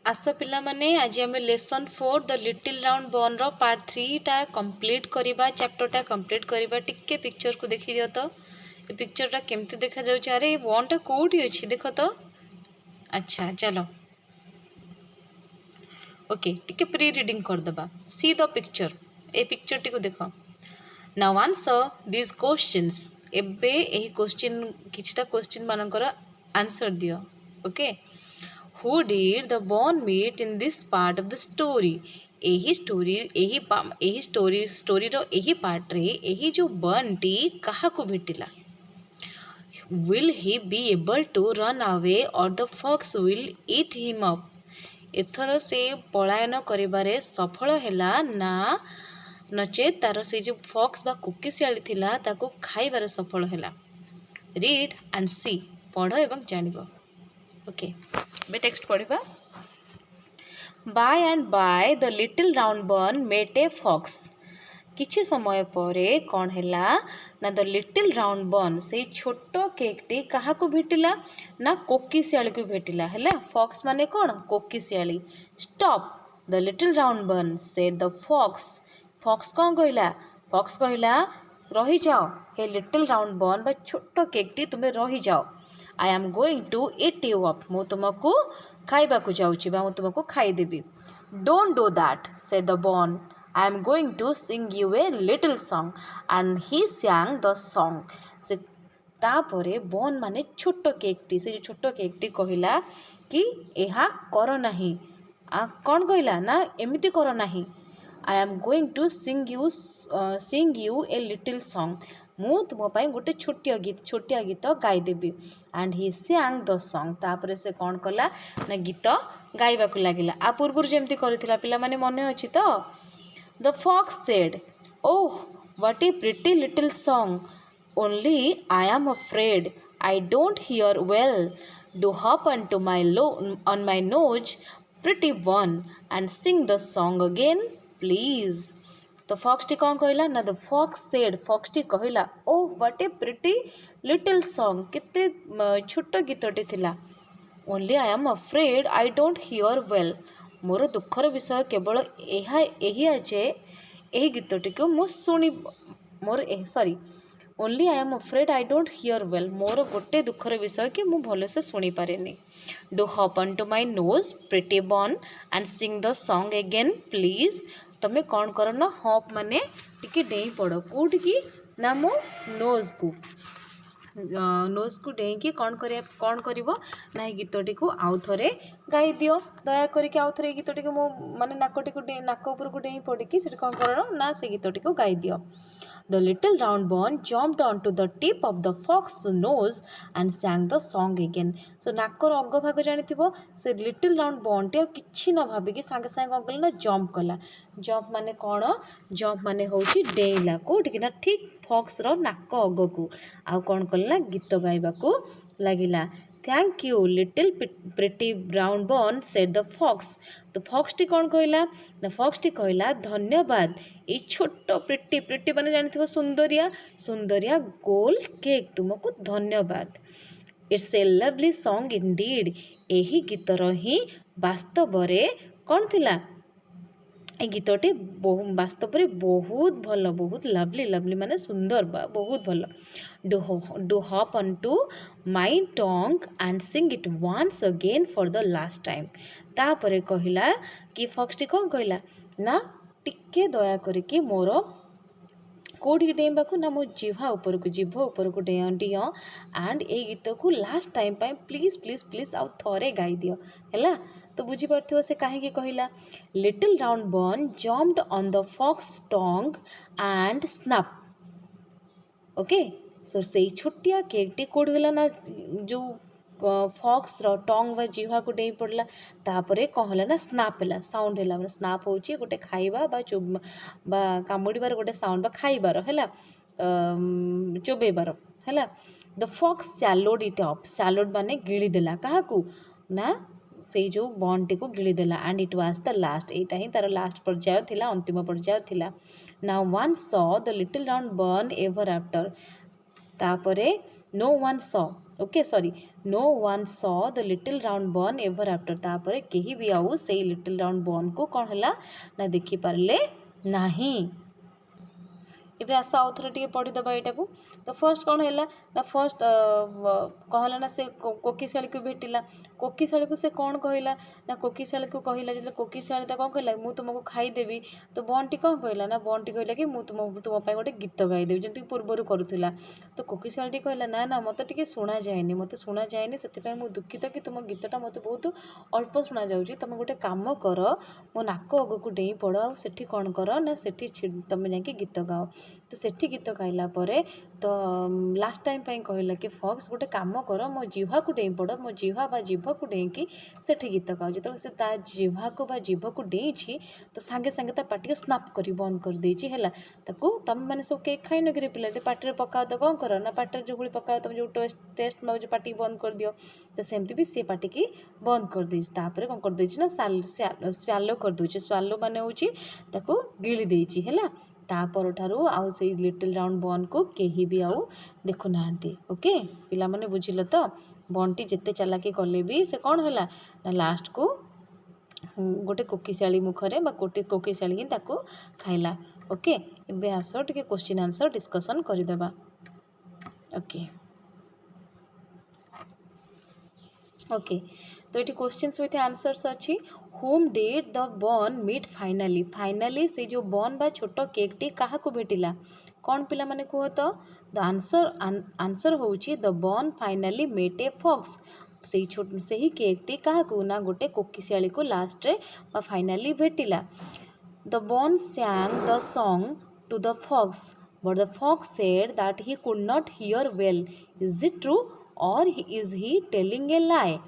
आस पिला माने आज आम lesson 4 the little round bun रो पार्ट 3 टा कंप्लीट करबा चैप्टर टा कंप्लीट करबा टिके पिक्चर को देखि दियो तो ए पिक्चर टा केमती देखा जाउछ अरे बर्न टा कोठी अछि देखो तो अच्छा चलो ओके टिके प्री रीडिंग कर दबा see the picture A picture T को देखो नाउ आंसर दिस क्वेश्चंस एबे एही क्वेश्चन किछटा क्वेश्चन मानकर आंसर दियो okay Who did the bond meet in this part of the story? एही स्टोरी रो एही पार्ट रे एही जो बर्न टी कहा को भेटिला Will he be able to run away or the fox will eat him up? एथर से पलायन करिबारे सफल हैला ना नचे तार से जो फॉक्स बा कुकीशियाली थिला ताको खाइबारे सफल हैला रीड एंड सी पढ़ एवं जानिबो ओके बे टेक्स्ट पढ़िबा by and by the little round bun met a fox किछि समय परे कौन हैला ना द लिटिल राउंड बर्न से छोट केकटी कहा को भेटिला ना कोकीशियाली को भेटिला हैला फॉक्स माने कौन कोकीशियाली stop the little round bun said the fox fox कौन कहला रही जाओ हे लिटिल राउंड बर्न बा छोट केकटी तुम्हें रही जाओ I am going to eat you up मु तुमको खाइबा को जाउची बा मु तुमको खाई देबी don't do that said the bun I am going to sing you a little song and he sang the song से तापरे बर्न माने छोट केकटी से जो छोट केकटी कहिला कि एहा कर नाही कौन कहला ना एमिति कर नाही I am going to sing you a little song मु तुम गोटे छोटिया गीत गाईदेवी and he sang the song तापर से कौन कला ना गीत गाइबा को लगिला आ पूर्व जमती करथिला पिला माने मने अछि तो the fox said oh what a pretty little song only I am afraid I don't hear well do hop on my nose pretty one and sing the song again please तो फॉक्स टी कौन कहला ना the fox said fox टी कहला oh what a pretty little song केते छोट गीतटी थिला only I am afraid I don't hear well मोर दुखर विषय केवल एही जे एही गीतटी को मु सुनी मोर sorry only I am afraid I don't hear well मोर गोटे दुखर विषय कि मु भले से सुनी पारेनी do hop on to my nose pretty bun and sing the song again please तमें कौन कर ना हॉप माने टिके डेई पड़ कौट की ना मो नोज को डेई की कौन करिवो ना गीतटी को आउ थरे गाई दियो दया करके आउ थरे गीतटी को मो माने नाकटी को नाक ऊपर को डेई पड़ की से कौन कर ना से गीतटी को गाई दियो The little round bun jumped onto the tip of the fox's nose and sang the song again. So नाकर अग भाग जानी से लिटिल राउंड बन टे किछि न भाबिकी सांगे सांगे कौन ना जंप कला जंप माने कौन जंप माने होची डेइला कोठी ना ठीक फॉक्स रो नाक अग को आ कौन कला गीत गाइबा को लागिला thank you little pretty brown bun said the fox तो फॉक्स टी कौन कहला ना फॉक्स टी कहला धन्यवाद ये छोट प्रिटी माने जानी सुंदरिया गोल केक तुमको धन्यवाद it's a lovely song Indeed एही गीतर ही वास्तव कौन थिला ए गीतटी वास्तव बहुत भल बहुत लवली माने सुंदर बहुत भल do hop on to my tongue and sing it once again for the last time तापरे कहला कि फॉक्स कौन कहला ना टिके दया करके मोर कौटी डेइबा को ना मो जीभ ऊपर को डिय एंड ए गीत को last time please please please आउ थरे गाई दियो हैला तो बुझी पार्थिव से कहीं कहला little round bun jumped on the fox tongue and snap okay so से छोटिया केकटी कोड गला ना जो फॉक्स रो टंग व जीवा को डेई पड़ला तापरे कहला ना स्नैप हैला साउंड हैला माने स्नैप होची गोटे खाइबा बा कामुडीबार गोटे साउंड बा खाइबार हैला चोबेबार हैला द फॉक्स सैलोड इट अप सैलोड माने गिली देला काहाकू ना से जो बॉन्ड टी को गिली देला and it was the last एटा ही तार लास्ट पर्याय थिला अंतिम पर्याय थिला no one saw the little round bun ever after तापरे no one saw okay sorry no one saw the little round bun ever after तापर केही भी आउ से लिटिल राउंड बर्न को कौन है ना देखी पारे नहीं ଏବେ ଆସ ଆଉ ଥରେ ଟିକେ ପଢ଼ିଦେବା ଏଇଟାକୁ ତ ଫର୍ଷ୍ଟ କ'ଣ ହେଲା ନା ଫର୍ଷ୍ଟ କହିଲା ନା ସେ କୋକିଶାଳୀକୁ ଭେଟିଲା କୋକିଶାଳୀକୁ ସେ କ'ଣ କହିଲା ନା କୋକିଶାଳୀକୁ କହିଲା ଯେତେବେଳେ କୋକିଶାଳୀ ତା କ'ଣ କହିଲା ମୁଁ ତୁମକୁ ଖାଇଦେବି ତ ବଣ୍ଟି କ'ଣ କହିଲା ନା ବଣ୍ଟି କହିଲା କି ମୁଁ ତୁମ ପାଇଁ ଗୋଟେ ଗୀତ ଗାଇଦେବି ଯେମିତି ପୂର୍ବରୁ କରୁଥିଲା ତ କୋକିଶାଳୀଟି କହିଲା ନା ନା ମୋତେ ଟିକେ ଶୁଣାଯାଏନି ମୋତେ ଶୁଣାଯାଏନି ସେଥିପାଇଁ ମୁଁ ଦୁଃଖିତ କି ତୁମ ଗୀତଟା ମୋତେ ବହୁତ ଅଳ୍ପ ଶୁଣାଯାଉଛି ତୁମେ ଗୋଟେ କାମ କର ମୋ ନାକ ଆଗକୁ ଡେଇଁ ପଡ଼ ଆଉ ସେଠି କ'ଣ କର ନା ସେଠି ତୁମେ ଯାଇକି ଗୀତ ଗାଅ ତ ସେଠି ଗୀତ ଗାଇଲା ପରେ ତ ଲାଷ୍ଟ ଟାଇମ୍ ପାଇଁ କହିଲା କି ଫକ୍ସ ଗୋଟେ କାମ କର ମୋ ଜିହ୍ବାକୁ ଡେଇଁ ପଡ଼ ମୋ ଜିହ୍ବା ବା ଜିଭକୁ ଡେଇଁକି ସେଠି ଗୀତ ଗାଅ ଯେତେବେଳେ ସେ ତା ଜିହ୍ବାକୁ ବା ଜିଭକୁ ଡେଇଁଛି ତ ସାଙ୍ଗେ ସାଙ୍ଗେ ତା ପାଟିକୁ ସ୍ନାପ୍ କରି ବନ୍ଦ କରିଦେଇଛି ହେଲା ତାକୁ ତୁମେମାନେ ସବୁ କେକ୍ ଖାଇନ କିରେ ପିଲା ପାଟିରେ ପକାଅ ତ କ'ଣ କର ନା ପାଟିରେ ଯେଉଁଭଳି ପକାଅ ତୁମେ ଯେଉଁ ଟେଷ୍ଟ ନେଉଛି ପାଟିକି ବନ୍ଦ କରିଦିଅ ତ ସେମିତି ବି ସେ ପାଟିକି ବନ୍ଦ କରିଦେଇଛି ତାପରେ କ'ଣ କରିଦେଇଛି ନା ସ୍ୱାଲୋ କରିଦେଉଛି ସ୍ୱାଲୋ ମାନେ ହେଉଛି ତାକୁ ଗିଳି ଦେଇଛି ହେଲା ତାପରଠାରୁ ଆଉ ସେଇ ଲିଟିଲ୍ ରାଉଣ୍ଡ ବନ୍କୁ କେହି ବି ଆଉ ଦେଖୁନାହାନ୍ତି ଓକେ ପିଲାମାନେ ବୁଝିଲ ତ ବଣ୍ଟି ଯେତେ ଚାଲାକି କଲେ ବି ସେ କ'ଣ ହେଲା ନା ଲାଷ୍ଟକୁ ଗୋଟେ କୋକିଶାଳୀ ମୁଖରେ ବା ଗୋଟେ କୋକିଶାଳୀ ହିଁ ତାକୁ ଖାଇଲା ଓକେ ଏବେ ଆସ ଟିକେ କ୍ୱେଶ୍ଚିନ୍ ଆନ୍ସର୍ ଡିସ୍କସନ୍ କରିଦେବା ଓକେ ओके तो ये क्वेश्चंस विथ आंसर्स अच्छी होम did the bun meet finally से जो बर्न बा छोट केक टी क्या भेटिला कौन पिला माने कह तो द आंसर होची the bun finally met a fox से ही केक टी क्या ना गोटे कोकिशियाली को लास्ट रे फाइनाली भेटिला the bun sang the song to the fox but the fox said that he could not hear well is it true or is he telling a lie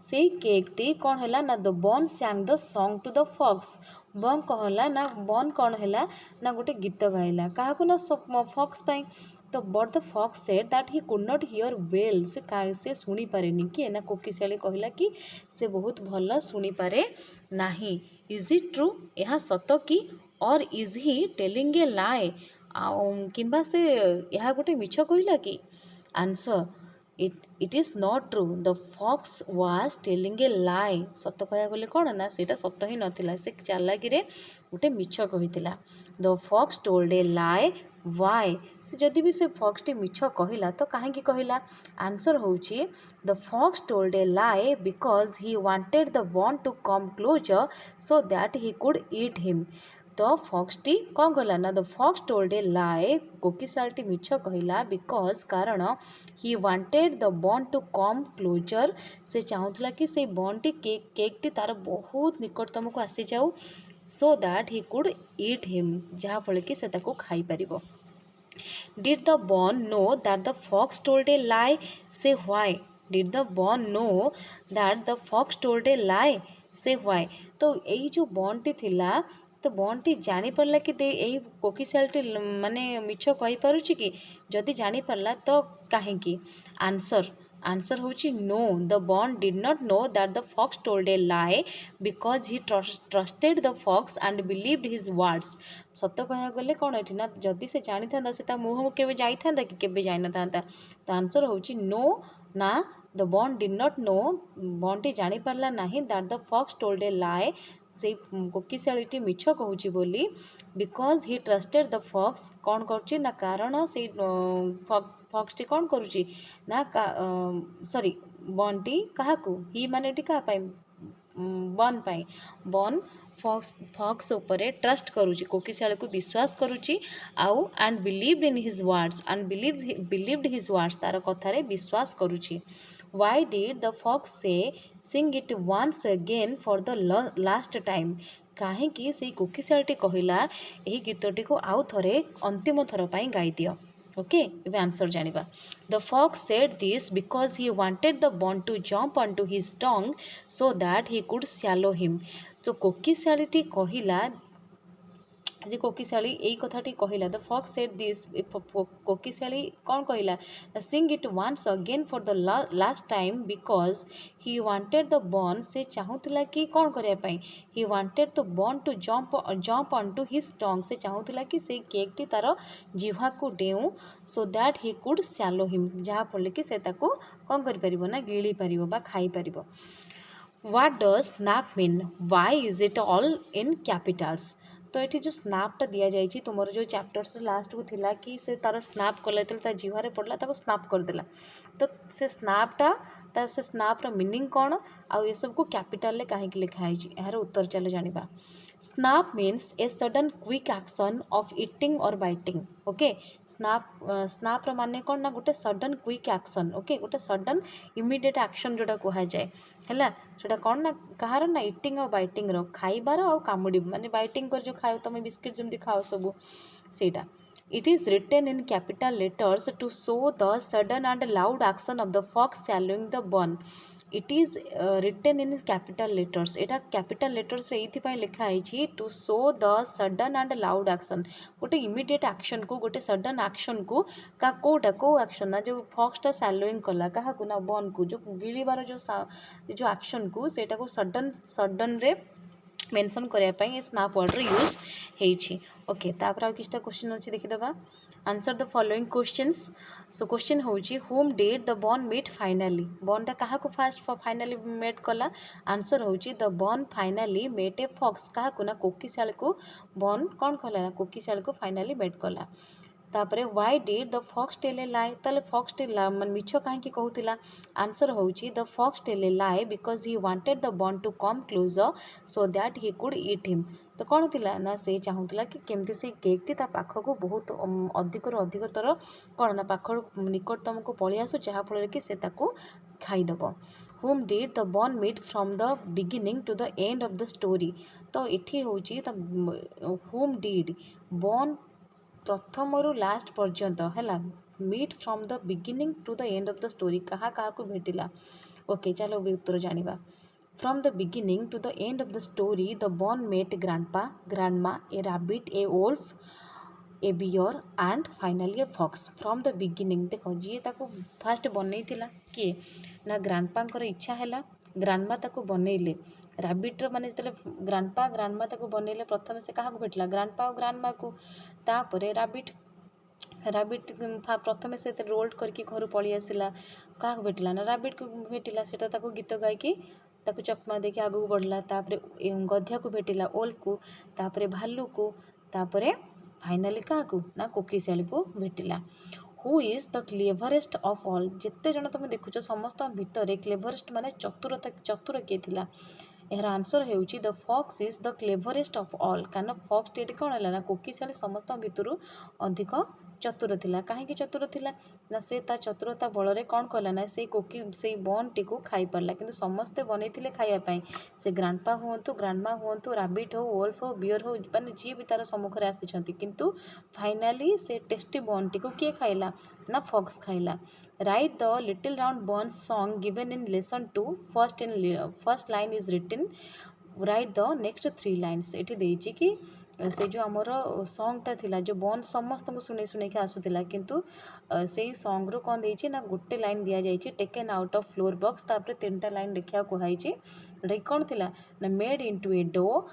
से केक टी कौन है ना the bun sang the song to the fox बन कहला ना बन कौन है ना गोटे गीत गाइला क्या ना फॉक्स पाई तो but the fox said that he could not hear well से शुणी पारे किए ना कोकिशाली कहला कि से बहुत भल शुणी पारे नाही इज इट ट्रू यह सत कि और इज ही टेलिंग ए लाए किंबा से यह गोटे मिछ कहला कि answer it is not true the fox was telling a lie सत कह गले कौन ना सीटा सत ही नाला से चालाकी गोटे मिछ कही the fox told a lie why से जदि भी से फॉक्स टी मिछ कहला तो कहीं कहला आंसर होची the fox told a lie because he wanted the bun to come closer so that he could eat him तो फॉक्स टी कौन कहला ना the fox told a lie कोकिशालटी मिछ कहला बिकॉज कारण he wanted the bun to come closer से चाहूला कि से बॉन टी केक टी तार बहुत निकटतम को आसी जाऊ so that he could eat him जहाँफल कि से ताको खाई परिबो did the bun know that the fox told a lie से why did the bun know that the fox told a lie से व्हाई तो यही जो बॉन टी थिला तो बॉन्टी जानीपारा कि यही कोकिशालटी माने मिछ कही पारुछि कि जदि जानीपारा तो कहीं आंसर आंसर होची no the bun did not know that the fox told a lie because he trusted the fox and believed his words सत कह गले कौन ये ना जदि से जानी था से मुँह के जाई था कि केबे जाई न था तो आंसर होची नो ना the bun did not know बॉन्टी जानीपारा नहीं that the fox told a lie से कोकिशालीटी मिछ कहूँ बोली because he trusted the fox कौन करुच्ची ना कारण से फॉक्स टी कौन करुच्ची ना सॉरी बॉन्टी क्या ही माने क्या बन पाई बन फॉक्स उपरे ट्रस्ट करुच्ची कोकिशाली को विश्वास करुच्ची आउ and believed in his words and believed his words तार कथारे विश्वास करुच्ची Why did the fox say sing it once again for the last time कहीं से कोकिशालटी कहला यही गीतटी को आउ थे अंतिम थर पर गाई दियो ओके ये आंसर जानिबा the fox said this because he wanted the bun to jump on to his tongue so that he could swallow him तो कोकिशालटी कहला ଯେ କୋକିଶାଳୀ ଏଇ କଥାଟି କହିଲା। ଦ ଫକ୍ସ ସେଡ୍ ଦିସ୍, କୋକିଶାଳୀ କ'ଣ କହିଲା? Sing it once again for the last time because he wanted the bun, ସେ ଚାହୁଁଥିଲା କି କ'ଣ କରିବା ପାଇଁ? He wanted the bun to jump on to his tongue, ସେ ଚାହୁଁଥିଲା କି ସେଇ କେକ୍ଟି ତା'ର ଜିହ୍ୱାକୁ ଡେଉଁ, so that he could swallow him, ଯାହାଫଳରେ କି ସେ ତାକୁ କ'ଣ କରିପାରିବ ନା ଗିଳି ପାରିବ ବା ଖାଇପାରିବ। What does snap mean? Why is it all in capitals? तो ये जो स्नापटा दि जाइए तुम जो चैप्टर्स लास्ट को थिला कि से तार स्नाप कला ता जीवारे पड़ला ताको स्नाप करदेला, तो से स्नापटा से स्नापर मीनिंग कौन आउ ये सब को कैपिटल कहीं लिखाई, यार उत्तर चलो जानिबा। Snap means a sudden quick action of eating or biting. Okay, snap माने कौन ना गोटे सडन क्विक एक्शन, ओके, गोटे सडन इमिडिएट एक्शन जोटा कह जाए है, सेटा कौन ना कहार ना इटिंग और बाइटिंग खाइबार आ कामुड़ी माने बाइटिंग कर जो खाओ तुम बिस्किट जमी खाओ सब सेटा। It is written in capital letters to show the sudden and loud action of the fox swallowing the bun. It is written in capital letters, Etah capital letters रे इथि पई लिखा है to show the sudden and loud action, गोटे immediate action को, गोटे sudden action को का कोटा को action ना जो fox टा swallowing कला कहा को ना बन को जो गिळीबार जो action को सेटा को sudden रे मेंशन करने ये स्नाप वर्ड यूज होइछि। ओके, तापर आ किछटा क्वेश्चन अछि देखिदबा। Answer the following questions. So question होउछि whom did the bun meet finally, बॉनटा काहा को फास्ट फाइनली मेट कला? आंसर होउछि the bun finally met a fox, काहा को ना कोकिशाल को बॉन कोन कला ना कोकिशाल को फाइनली मेट कला। तापरे why did the fox tell a lie, ताले फॉक्स टेल मन मिछ काहे कहूतिला? आंसर होउछि the fox tell a lie because he wanted the bun to come closer so that he could eat him. तो कौन थिला ना से चाहूला कि केमती से केकटी ता पाखक बहुत अधिकरू अधिकतर कौन ना पाख निकटतम को पलि आसु जहाँफल कि से ताको खाईदब। Whom did the bun meet from the beginning to the end of the story, तो इठी होउछि होम डिड बॉन प्रथम रु लास्ट पर्यंत he meet from the beginning to the end of the story कहा को भेटिला। ओके, चलो भी उत्तर जानिबा। From the beginning to the end of the story the bun met grandpa grandma a rabbit a wolf a bear and finally a fox. From the beginning देख जी ताको फास्ट बनई थिला किए ना ग्रैंडपांकर इच्छा है, ग्रैंडमा ताको बनइले रैबिट्र माने जो ग्रैंडमा ताको बनइले प्रथम से क्या भेटला ग्रैंडपा और ग्रैंडमा को, तापरे रैबिट प्रथम से रोल्ड करके घर पलि आसला क्या भेटला ना रैबिट को भेटिला, सेटा ताको गीत गायकी ताको चकमा देखि आगू बढ़ला, तापरे गधिया को भेटिला ओल्फ को, तापरे भालू को, तापरे फाइनली क्या ना कोकिशाली को भेटिला। Who is the cleverest of all, जिते जन तुम देखुच समस्त भितर क्लेवरेस्ट माने चतुर किए थिला? यार आंसर होउछि the fox is the cleverest of all, कारण फॉक्स टी कौन है ना कोकिशाली समस्त भितर अधिक चतुर थिला। कहीं चतुर थिला ना से ता चतुरता बल कौन कला ना से बन टी को खाई पारला, किंतु समस्ते बनै थिले खाइया पई, से ग्रैंडपा हुंतु ग्रैंडमा हुंतु रैबिट हो वोल्फ हो बियर हो माने जी भी तार सम्मुख रे आसीछंती, किंतु फाइनली से टेस्टी बन टी को किए खाइला ना फॉक्स खाइला। Write the little round buns song given in lesson 2, first line is written, write the next 3 lines. ये देइछि कि से जो आमर सॉन्गटा थिला जो बन समस्त को शुणे शुणे के आसुला, किंतु से सॉन्ग रो कौन देइछि ना गोटे लाइन दिया जाइछि taken out of flour box, तापर 3टा लाइन लिखा कहैछि एटा कौन थिला ना made into a dough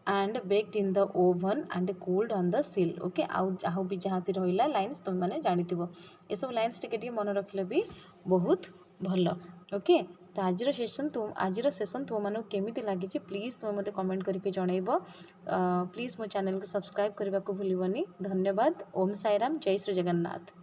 and baked in the oven and cooled on the sill. Okay, आउ भी जहाँ भी रहिला लाइन्स तुम मैंने जानिथिबो, ये सब लाइन्स टिके मन रखले भी बहुत भल। ओके, तो आजिर सेसन तुम मानक केमिति लागिछि प्लीज तुम मते कमेंट करके जनइबो। प्लीज मो चैनल को सब्सक्राइब करने को भूलिबनी। धन्यवाद। ओम साईराम, जय श्री जगन्नाथ।